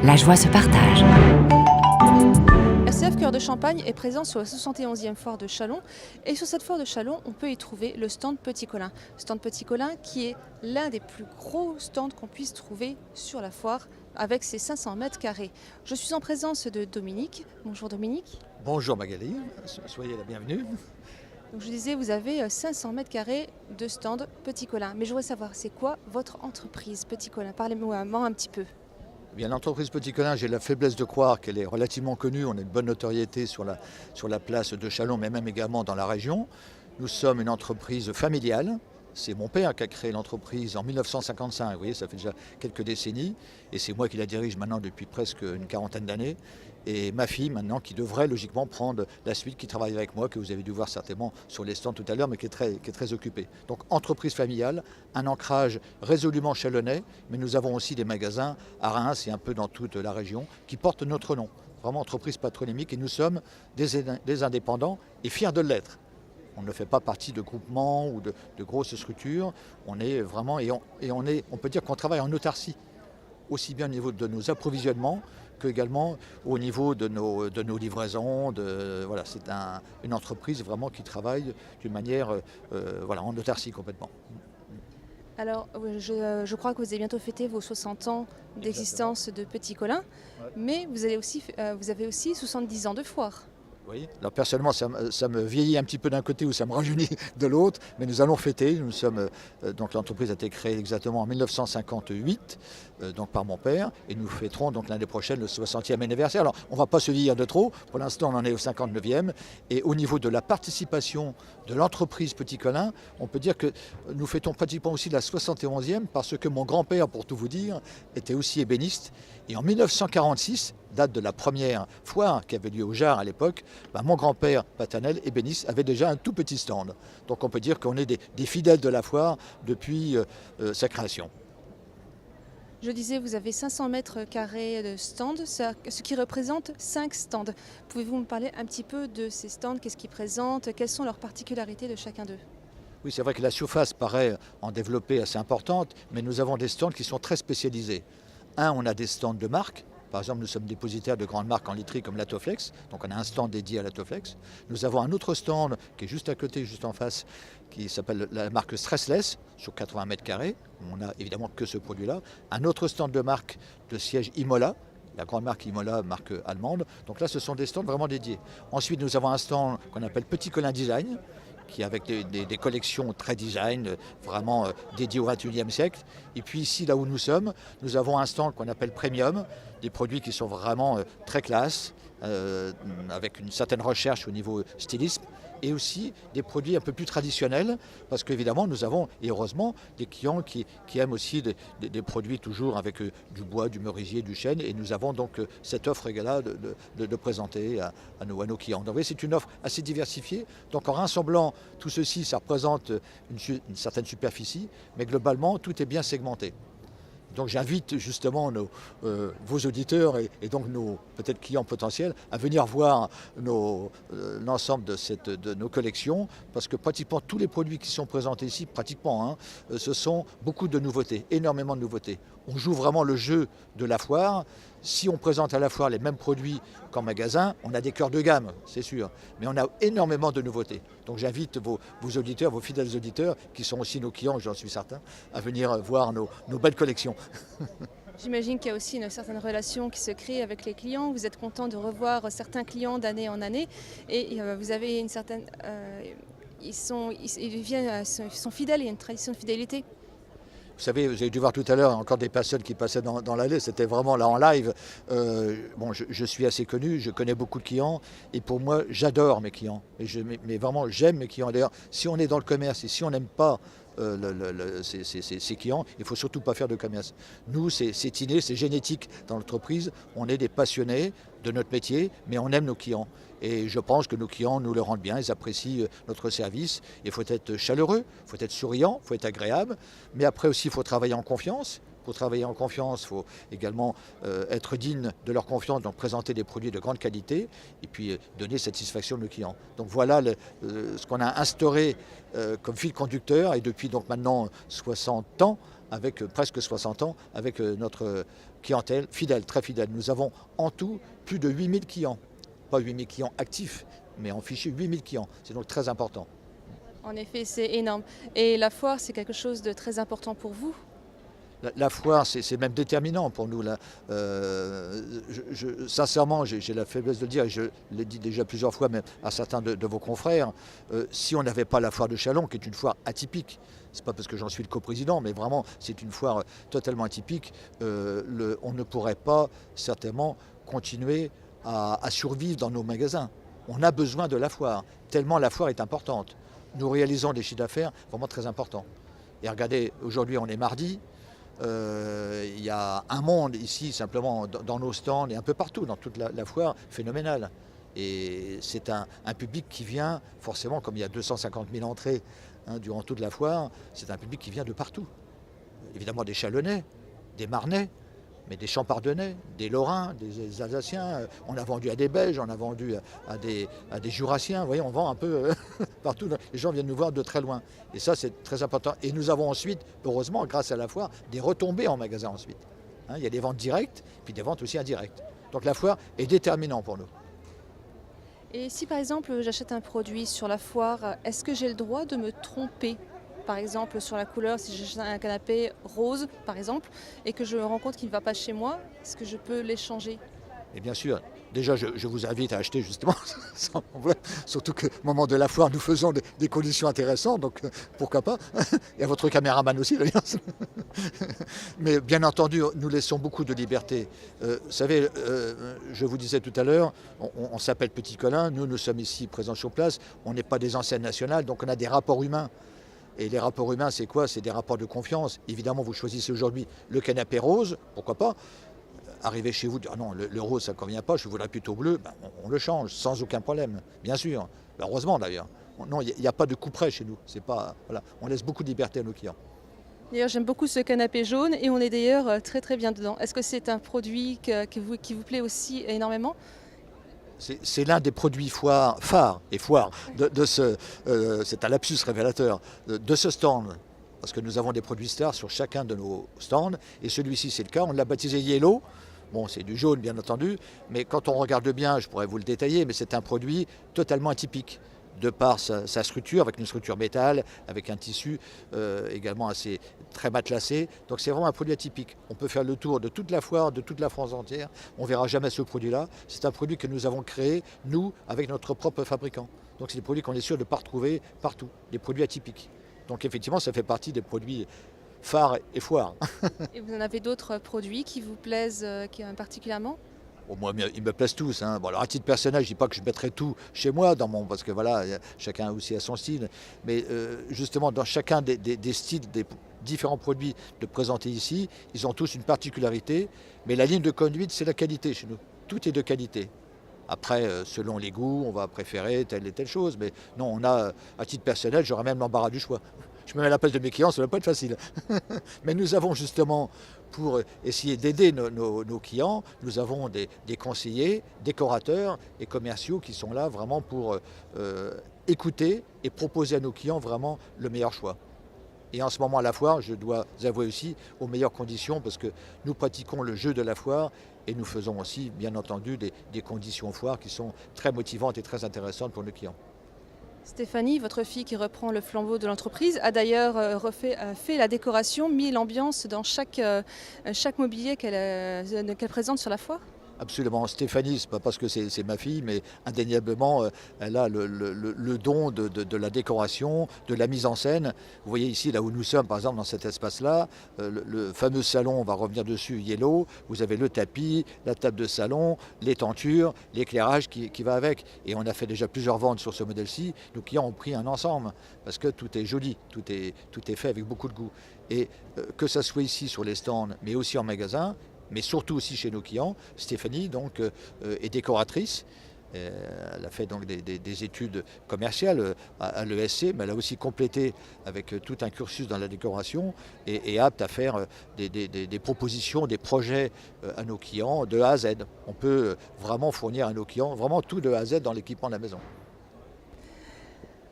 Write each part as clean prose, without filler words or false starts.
la joie se partage. RCF Cœur de Champagne est présent sur la 71e foire de Châlons et sur cette foire de Châlons, on peut y trouver le stand Petit Colin. Le stand Petit Colin qui est l'un des plus gros stands qu'on puisse trouver sur la foire avec ses 500 mètres carrés. Je suis en présence de Dominique. Bonjour Dominique. Bonjour Magali, soyez la bienvenue. Donc je disais, vous avez 500 mètres carrés de stand Petit Colin. Mais je voudrais savoir, c'est quoi votre entreprise Petit Colin? Parlez-moi un petit peu. Bien, l'entreprise Petit Colin, j'ai la faiblesse de croire qu'elle est relativement connue. On a une bonne notoriété sur la place de Châlons, mais même également dans la région. Nous sommes une entreprise familiale. C'est mon père qui a créé l'entreprise en 1955. Vous voyez, ça fait déjà quelques décennies. Et c'est moi qui la dirige maintenant depuis presque une quarantaine d'années. Et ma fille maintenant qui devrait logiquement prendre la suite, qui travaille avec moi, que vous avez dû voir certainement sur les stands tout à l'heure, mais qui est très occupée. Donc entreprise familiale, un ancrage résolument chalonnais, mais nous avons aussi des magasins à Reims et un peu dans toute la région qui portent notre nom. Vraiment entreprise patronymique et nous sommes des indépendants et fiers de l'être. On ne fait pas partie de groupements ou de grosses structures. On est vraiment, on peut dire qu'on travaille en autarcie, aussi bien au niveau de nos approvisionnements qu'également au niveau de nos livraisons. Voilà, c'est une entreprise vraiment qui travaille d'une manière en autarcie complètement. Alors, je crois que vous avez bientôt fêté vos 60 ans d'existence de Petit Colin, mais vous avez aussi 70 ans de foire. Oui. Alors personnellement, ça me vieillit un petit peu d'un côté ou ça me rajeunit de l'autre, mais nous allons fêter. Donc l'entreprise a été créée exactement en 1958, donc par mon père, et nous fêterons donc l'année prochaine le 60e anniversaire. Alors on ne va pas se vieillir de trop, pour l'instant on en est au 59e, et au niveau de la participation de l'entreprise Petit Colin, on peut dire que nous fêtons pratiquement aussi la 71e, parce que mon grand-père, pour tout vous dire, était aussi ébéniste, et en 1946, date de la première foire qui avait lieu au Jard à l'époque, mon grand-père paternel, ébéniste, avait déjà un tout petit stand. Donc on peut dire qu'on est des fidèles de la foire depuis sa création. Je disais, vous avez 500 mètres carrés de stands, ce qui représente 5 stands. Pouvez-vous me parler un petit peu de ces stands? Qu'est-ce qu'ils présentent? Quelles sont leurs particularités de chacun d'eux? Oui, c'est vrai que la surface paraît en développer assez importante, mais nous avons des stands qui sont très spécialisés. On a des stands de marque. Par exemple, nous sommes dépositaires de grandes marques en literie comme Latoflex, donc on a un stand dédié à Latoflex. Nous avons un autre stand qui est juste à côté, juste en face, qui s'appelle la marque Stressless, sur 80 mètres carrés. On n'a évidemment que ce produit-là. Un autre stand de marque de siège Imola, la grande marque Imola, marque allemande. Donc là, ce sont des stands vraiment dédiés. Ensuite, nous avons un stand qu'on appelle Petit Colin Design, qui est avec des collections très design, vraiment dédiées au XXIe siècle. Et puis ici, là où nous sommes, nous avons un stand qu'on appelle Premium, des produits qui sont vraiment très classe, avec une certaine recherche au niveau stylisme, et aussi des produits un peu plus traditionnels, parce qu'évidemment nous avons, et heureusement, des clients qui aiment aussi des produits toujours avec du bois, du merisier, du chêne, et nous avons donc cette offre-là de présenter à nos clients. Donc, vous voyez, c'est une offre assez diversifiée, donc en rassemblant tout ceci, ça représente une certaine superficie, mais globalement tout est bien segmenté. Donc j'invite justement vos auditeurs et donc nos peut-être clients potentiels à venir voir l'ensemble de nos collections, parce que pratiquement tous les produits qui sont présentés ici, ce sont beaucoup de nouveautés, énormément de nouveautés. On joue vraiment le jeu de la foire. Si on présente à la foire les mêmes produits qu'en magasin, on a des cœurs de gamme, c'est sûr, mais on a énormément de nouveautés. Donc j'invite vos auditeurs, vos fidèles auditeurs, qui sont aussi nos clients, j'en suis certain, à venir voir nos belles collections. J'imagine qu'il y a aussi une certaine relation qui se crée avec les clients. Vous êtes content de revoir certains clients d'année en année et vous avez une certaine... ils sont fidèles, il y a une tradition de fidélité. Vous savez, vous avez dû voir tout à l'heure encore des personnes qui passaient dans l'allée, c'était vraiment là en live. Je suis assez connu, je connais beaucoup de clients et pour moi, j'adore mes clients. Mais vraiment, j'aime mes clients. D'ailleurs, si on est dans le commerce et si on n'aime pas ces clients, il ne faut surtout pas faire de commerce. Nous, c'est inné, c'est génétique dans l'entreprise. On est des passionnés de notre métier, mais on aime nos clients. Et je pense que nos clients nous le rendent bien, ils apprécient notre service. Il faut être chaleureux, il faut être souriant, il faut être agréable. Mais après aussi, il faut travailler en confiance. Pour travailler en confiance, il faut également être digne de leur confiance, donc présenter des produits de grande qualité et puis donner satisfaction à nos clients. Donc voilà ce qu'on a instauré comme fil conducteur et depuis donc maintenant 60 ans avec presque 60 ans, avec notre clientèle fidèle, très fidèle. Nous avons en tout plus de 8000 clients, pas 8000 clients actifs, mais en fichier 8000 clients. C'est donc très important. En effet, c'est énorme. Et la foire, c'est quelque chose de très important pour vous? La foire, c'est même déterminant pour nous. Là. Sincèrement, j'ai la faiblesse de le dire, et je l'ai dit déjà plusieurs fois, même à certains de vos confrères, si on n'avait pas la foire de Châlons, qui est une foire atypique, c'est pas parce que j'en suis le coprésident, mais vraiment, c'est une foire totalement atypique, on ne pourrait pas certainement continuer à survivre dans nos magasins. On a besoin de la foire, tellement la foire est importante. Nous réalisons des chiffres d'affaires vraiment très importants. Et regardez, aujourd'hui on est mardi, il y a un monde ici simplement dans nos stands et un peu partout dans toute la foire phénoménal. Et c'est un public qui vient forcément, comme il y a 250 000 entrées durant toute la foire, c'est un public qui vient de partout. Évidemment des Chalonnais, des Marnais, mais des Champardonnais, des Lorrains, des Alsaciens. On a vendu à des Belges, on a vendu à des Jurassiens. Vous voyez, on vend un peu partout. Les gens viennent nous voir de très loin. Et ça, c'est très important. Et nous avons ensuite, heureusement, grâce à la foire, des retombées en magasin ensuite. Il y a des ventes directes, puis des ventes aussi indirectes. Donc la foire est déterminante pour nous. Et si par exemple j'achète un produit sur la foire, est-ce que j'ai le droit de me tromper? Par exemple sur la couleur, si j'achète un canapé rose par exemple, et que je me rends compte qu'il ne va pas chez moi, est-ce que je peux l'échanger? Et bien sûr, déjà je vous invite à acheter justement, sans problème. Surtout qu'au moment de la foire, nous faisons des conditions intéressantes, donc pourquoi pas. Et à votre caméraman aussi d'ailleurs. Mais bien entendu, nous laissons beaucoup de liberté. Vous savez, je vous disais tout à l'heure, on s'appelle Petit Colin, nous sommes ici présents sur place, on n'est pas des enseignes nationales, donc on a des rapports humains. Et les rapports humains, c'est quoi? C'est des rapports de confiance. Évidemment, vous choisissez aujourd'hui le canapé rose, pourquoi pas. Arriver chez vous, dire ah non, le rose ça ne convient pas, je voudrais plutôt bleu, ben, on le change sans aucun problème, bien sûr. Ben, heureusement d'ailleurs. Non, il n'y a pas de couperet chez nous. C'est pas, voilà, on laisse beaucoup de liberté à nos clients. D'ailleurs, j'aime beaucoup ce canapé jaune et on est d'ailleurs très très bien dedans. Est-ce que c'est un produit qui vous plaît aussi énormément? C'est l'un des produits phares de ce, c'est un lapsus révélateur, de ce stand. Parce que nous avons des produits stars sur chacun de nos stands. Et celui-ci, c'est le cas. On l'a baptisé Yellow. Bon, c'est du jaune, bien entendu. Mais quand on regarde bien, je pourrais vous le détailler, mais c'est un produit totalement atypique. De par sa structure, avec une structure métal, avec un tissu également assez très matelassé. Donc c'est vraiment un produit atypique. On peut faire le tour de toute la foire, de toute la France entière. On ne verra jamais ce produit-là. C'est un produit que nous avons créé, nous, avec notre propre fabricant. Donc c'est des produits qu'on est sûr de ne pas retrouver partout, des produits atypiques. Donc effectivement, ça fait partie des produits phares et foires. Et vous en avez d'autres produits qui vous plaisent particulièrement? Bon, moi, ils me plaisent tous. Bon, alors, à titre personnel, je ne dis pas que je mettrai tout chez moi, parce que voilà, chacun aussi a son style. Mais justement, dans chacun des styles, des différents produits de présenter ici, ils ont tous une particularité. Mais la ligne de conduite, c'est la qualité chez nous. Tout est de qualité. Après, selon les goûts, on va préférer telle et telle chose. Mais non, on a, à titre personnel, j'aurais même l'embarras du choix. Je me mets à la place de mes clients, ça ne va pas être facile. Mais nous avons justement, pour essayer d'aider nos clients, nous avons des conseillers, décorateurs et commerciaux qui sont là vraiment pour écouter et proposer à nos clients vraiment le meilleur choix. Et en ce moment à la foire, je dois avouer aussi, aux meilleures conditions, parce que nous pratiquons le jeu de la foire et nous faisons aussi, bien entendu, des conditions foire qui sont très motivantes et très intéressantes pour nos clients. Stéphanie, votre fille qui reprend le flambeau de l'entreprise, a d'ailleurs fait la décoration, mis l'ambiance dans chaque mobilier qu'elle présente sur la foire? Absolument. Stéphanie, ce n'est pas parce que c'est ma fille, mais indéniablement, elle a le don de la décoration, de la mise en scène. Vous voyez ici, là où nous sommes, par exemple, dans cet espace-là, le fameux salon, on va revenir dessus, Yellow. Vous avez le tapis, la table de salon, les tentures, l'éclairage qui va avec. Et on a fait déjà plusieurs ventes sur ce modèle-ci. Nos clients ont pris un ensemble, parce que tout est joli, tout est fait avec beaucoup de goût. Et que ça soit ici sur les stands, mais aussi en magasin, mais surtout aussi chez nos clients. Stéphanie donc, est décoratrice. Elle a fait donc des études commerciales à l'ESC, mais elle a aussi complété avec tout un cursus dans la décoration et est apte à faire des propositions, des projets à nos clients de A à Z. On peut vraiment fournir à nos clients vraiment tout de A à Z dans l'équipement de la maison.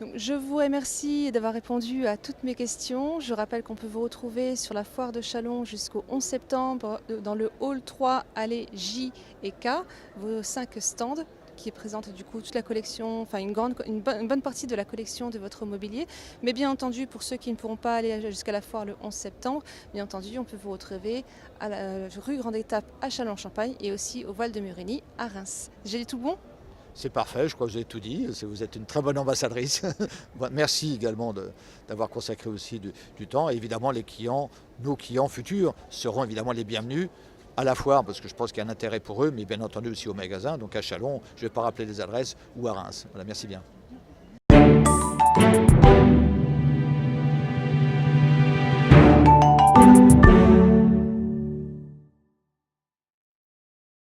Donc, je vous remercie d'avoir répondu à toutes mes questions. Je rappelle qu'on peut vous retrouver sur la foire de Châlons jusqu'au 11 septembre dans le hall 3, allées J et K, vos 5 stands qui présentent du coup toute la collection, enfin une bonne partie de la collection de votre mobilier. Mais bien entendu, pour ceux qui ne pourront pas aller jusqu'à la foire le 11 septembre, bien entendu, on peut vous retrouver à la rue Grande Étape à Châlons-en-Champagne et aussi au Voile de Murigny à Reims. J'ai dit tout bon? C'est parfait, je crois que vous avez tout dit. Vous êtes une très bonne ambassadrice. Merci également d'avoir consacré aussi du temps. Et évidemment, les clients, nos clients futurs, seront évidemment les bienvenus à la foire, parce que je pense qu'il y a un intérêt pour eux, mais bien entendu aussi au magasin, donc à Châlons, je ne vais pas rappeler les adresses, ou à Reims. Voilà, merci bien.